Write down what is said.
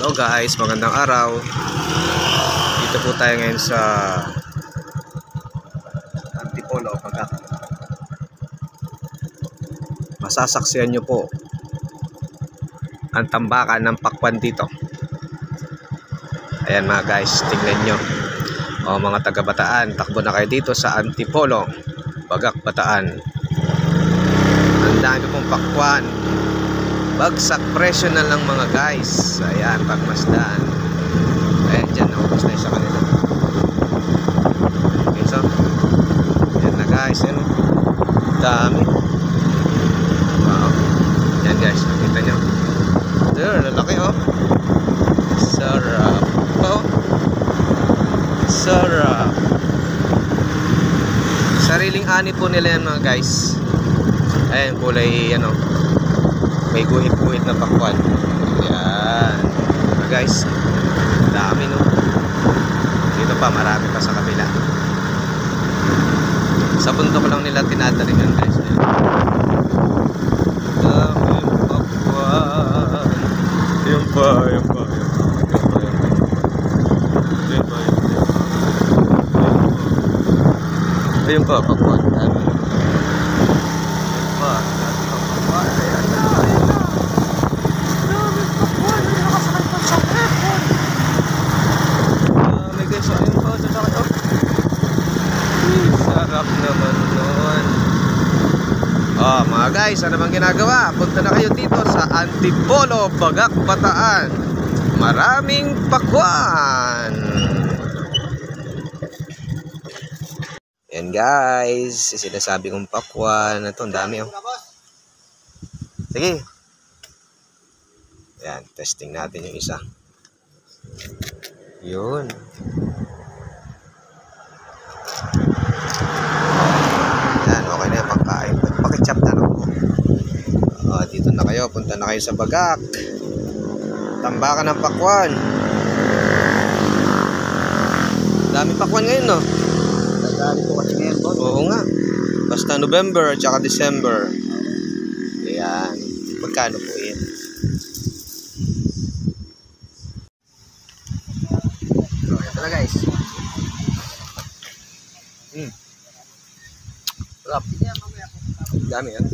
Hello guys, magandang araw. Dito po tayo ngayon sa Antipolo, Bagak. Masasaksihan nyo po ang tambakan ng pakwan dito. Ayan mga guys, tingnan nyo. O mga taga Bataan, takbo na kayo dito sa Antipolo, Bagak, Bataan. Ang dami pong pakwan. Bagsak presyo na lang mga guys. Ayan, pagmasdan. Ayan, dyan naubos na yung sa kanila. Okay, so ayan na guys, ayan. Dami. Wow. Ayan guys, nakita nyo. There, lalaki oh. Sarap. Oh, sarap. Sariling ani po nila yan mga guys. Ayan, kulay ano, may guhit-guhit na pakwan. Ayan guys, dami no. Dito pa, marami pa sa kabila. Sa bundok lang nila tinataringan guys. Dami pakwan. Yan pa. Ayun pa, pakwan. Dami. Sarap naman nun. Oh, mga guys, ano bang ginagawa? Punta na kayo dito sa Antipolo, Bagak, Bataan. Maraming pakwan. Yan guys, sinasabi kong pakwan. Ito, ang dami oh. Sige. Yan, testing natin yung isa. Yun. Yan, okay na yung pagkain. Pakichap na lang po. Dito na kayo, punta na kayo sa Bagak. Tambakan ng pakwan. Dami pakwan ngayon, no? Dami po kasi ngayon, boss. Oo nga. Basta November at saka December. Ayan. Magkano po yan? So, ito na guys. Sarap. Dami yan.